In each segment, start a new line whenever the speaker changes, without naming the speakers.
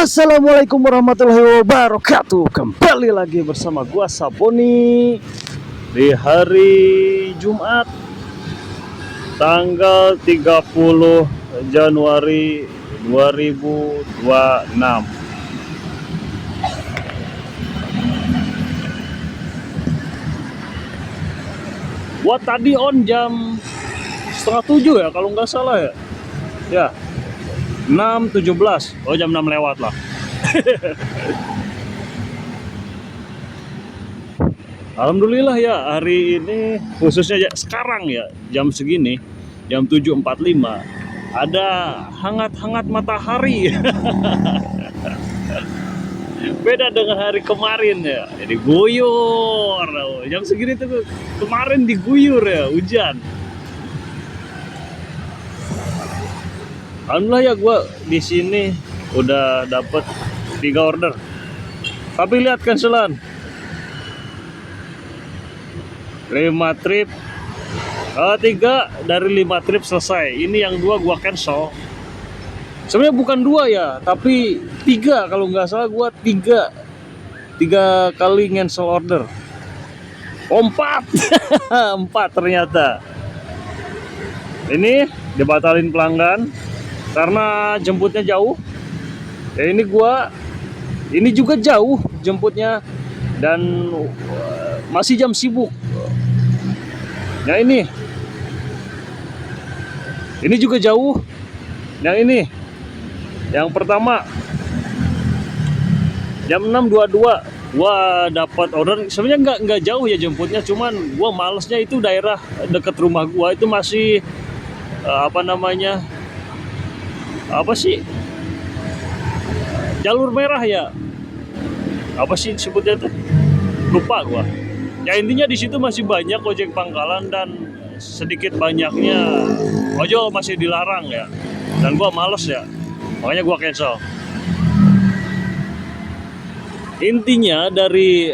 Assalamualaikum warahmatullahi wabarakatuh. Kembali lagi bersama gua Saboni di hari Jumat tanggal 30 Januari 2026. Gua tadi on jam setengah 7 ya kalau nggak salah ya. Ya, 6.17. Oh, jam 6 lewat lah. Alhamdulillah ya, hari ini khususnya ya, sekarang ya jam segini, jam 7.45 ada hangat-hangat matahari. Beda dengan hari kemarin ya. Jadi guyur. Jam segini tuh kemarin diguyur ya, hujan. Alhamdulillah ya, gue di sini udah dapet 3 order. Tapi lihat cancelan 5 trip, 3 dari 5 trip selesai. Ini yang 2 gua cancel. Sebenarnya bukan 2 ya, tapi 3 kalau nggak salah. Gua 3 kali cancel order. 4 4 ternyata. Ini dibatalin pelanggan karena jemputnya jauh. Ya ini juga jauh jemputnya dan masih jam sibuk. Ya ini juga jauh. Yang pertama jam 6.22 gua dapat order. Sebenarnya nggak jauh ya jemputnya, cuman gua malesnya itu daerah dekat rumah gua itu masih jalur merah ya, apa sih sebutnya tuh, lupa gua. Ya intinya di situ masih banyak ojek pangkalan dan sedikit banyaknya ojol masih dilarang ya, dan gua males ya, makanya gua cancel. Intinya dari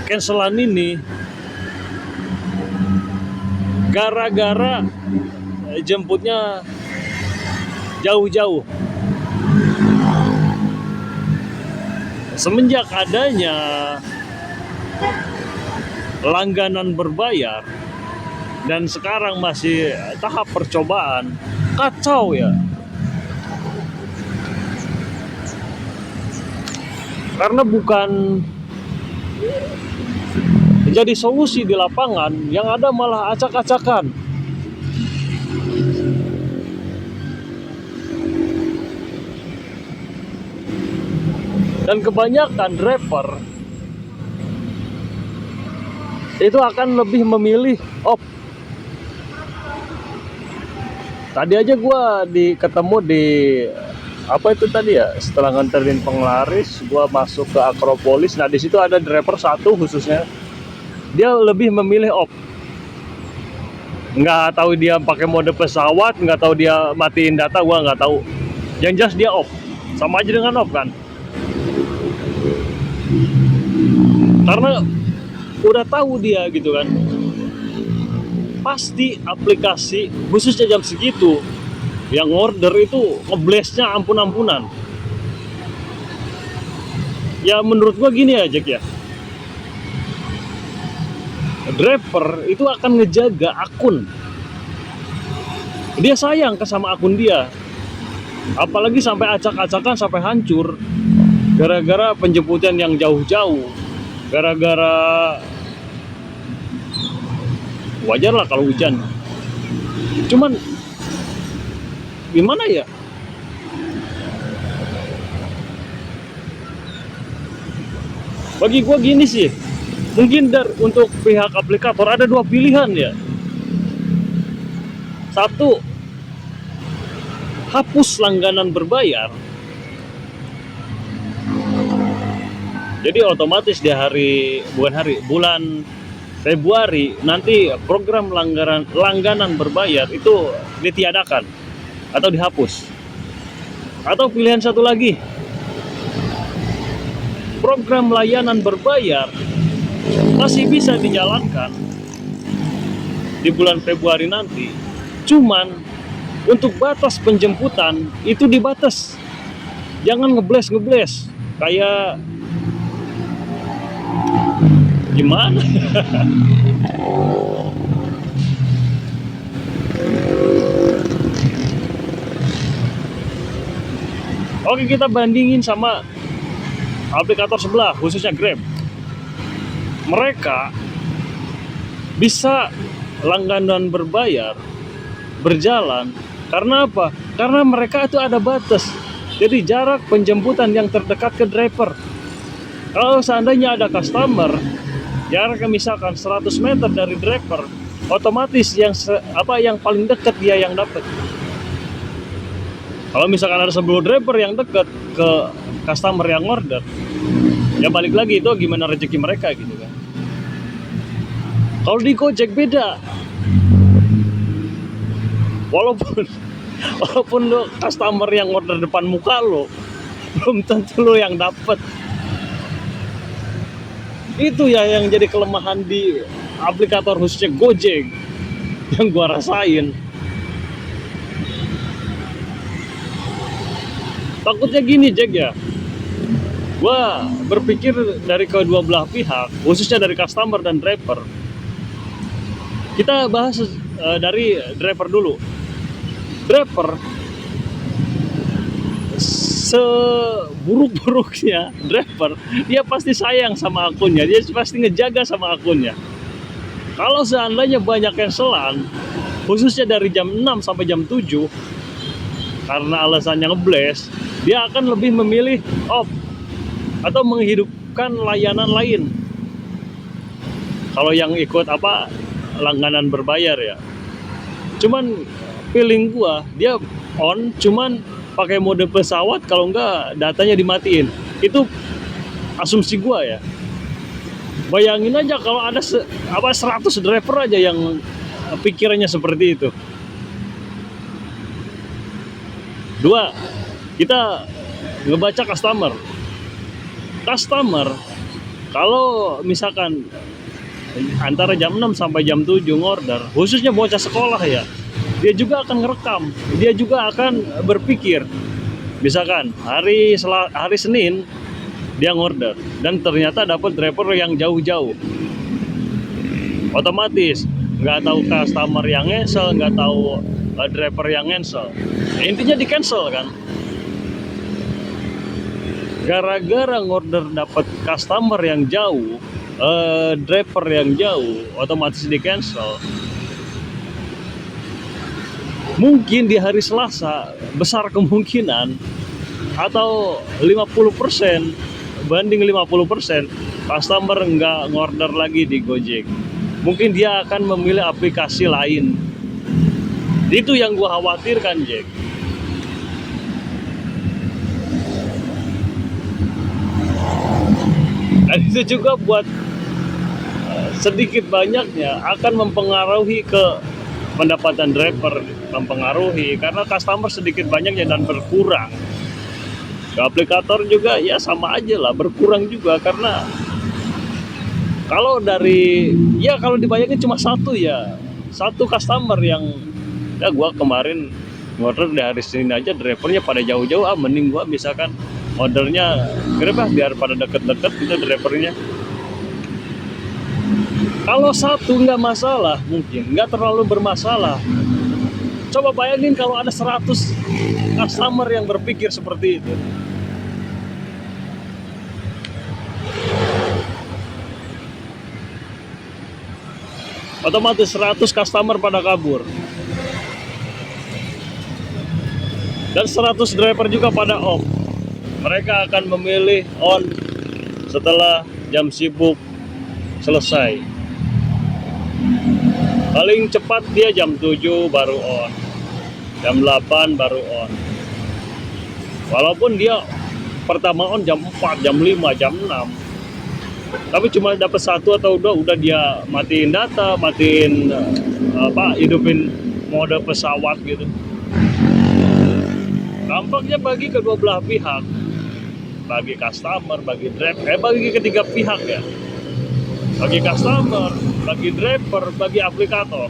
cancelan ini gara-gara jemputnya jauh-jauh. Semenjak adanya langganan berbayar dan sekarang masih tahap percobaan, kacau ya. Karena bukan jadi solusi di lapangan, yang ada malah acak-acakan. Dan kebanyakan driver itu akan lebih memilih op. Tadi aja gue ketemu di apa itu tadi ya, setelah nganterin penglaris, gue masuk ke Akropolis. Nah di situ ada driver satu khususnya, dia lebih memilih op. Nggak tahu dia pakai mode pesawat, nggak tahu dia matiin data, gue nggak tahu. Yang jelas dia op, sama aja dengan op kan. Karena udah tahu dia gitu kan, pasti aplikasi khususnya jam segitu yang order itu ngeblastnya ampun-ampunan. Ya menurut gua gini aja ya, driver itu akan ngejaga akun. Dia sayang sama akun dia, apalagi sampai acak-acakan, sampai hancur gara-gara penjemputan yang jauh-jauh. Gara-gara, wajar lah kalau hujan, cuman gimana ya, bagi gua gini sih, mungkin untuk pihak aplikator ada 2 pilihan ya. Satu, hapus langganan berbayar. Jadi otomatis di bulan Februari nanti program langganan berbayar itu ditiadakan atau dihapus. Atau pilihan satu lagi, program layanan berbayar masih bisa dijalankan di bulan Februari nanti, cuman untuk batas penjemputan itu dibatas. Jangan ngebles kayak gimana. Oke, kita bandingin sama aplikator sebelah, khususnya Grab. Mereka bisa langganan berbayar berjalan karena apa? Karena mereka itu ada batas. Jadi jarak penjemputan yang terdekat ke driver. Kalau seandainya ada customer jaraknya misalkan 100 meter dari driver, otomatis yang paling dekat dia yang dapat. Kalau misalkan ada 10 driver yang dekat ke customer yang order, ya balik lagi itu gimana rezeki mereka gitu kan. Kalau di Gojek beda. Walaupun lo customer yang order depan muka lo, belum tentu lo yang dapat. Itu ya yang jadi kelemahan di aplikator khususnya Gojek yang gua rasain. Takutnya gini Jack ya, gua berpikir dari kedua belah pihak, khususnya dari customer dan driver. Kita bahas dari driver dulu. Driver seburuk-buruknya driver, dia pasti sayang sama akunnya, dia pasti ngejaga sama akunnya. Kalau seandainya banyak cancelan, khususnya dari jam 6 sampai jam 7, karena alasannya ngebles, dia akan lebih memilih off atau menghidupkan layanan lain. Kalau yang ikut langganan berbayar ya. Cuman feeling gua dia on, cuman pakai mode pesawat, kalau enggak datanya dimatiin. Itu asumsi gua ya. Bayangin aja kalau ada 100 driver aja yang pikirannya seperti itu. Dua, kita ngebaca customer kalau misalkan antara jam 6 sampai jam 7 ngorder, khususnya bocah sekolah ya, dia juga akan ngerekam, dia juga akan berpikir. Misalkan hari Senin dia ngorder dan ternyata dapat driver yang jauh-jauh, otomatis nggak tahu customer yang cancel, nggak tahu driver yang cancel, intinya di cancel kan. Gara-gara ngorder dapat customer yang jauh, driver yang jauh, otomatis di cancel. Mungkin di hari Selasa besar kemungkinan atau 50% banding 50% customer nggak ngorder lagi di Gojek. Mungkin dia akan memilih aplikasi lain. Itu yang gua khawatirkan, Jack. Dan itu juga buat sedikit banyaknya akan mempengaruhi ke pendapatan driver, mempengaruhi karena customer sedikit banyaknya dan berkurang. Ke aplikator juga ya sama aja lah, berkurang juga karena kalau dibayangin cuma satu customer yang gua kemarin order di hari Senin aja drivernya pada jauh-jauh, mending gua misalkan ordernya Grab biar pada deket-deket gitu drivernya. Kalau satu nggak masalah, mungkin nggak terlalu bermasalah. Coba bayangin kalau ada 100 customer yang berpikir seperti itu. Otomatis 100 customer pada kabur. Dan 100 driver juga pada off. Mereka akan memilih on setelah jam sibuk selesai. Paling cepat dia jam 7 baru on, jam 8 baru on. Walaupun dia pertama on jam 4, jam 5, jam 6, tapi cuma dapat 1 atau 2 udah dia matiin data, hidupin mode pesawat gitu. Dampaknya bagi kedua belah pihak, bagi customer, bagi driver, bagi ketiga pihak ya, bagi customer, bagi driver, bagi aplikator.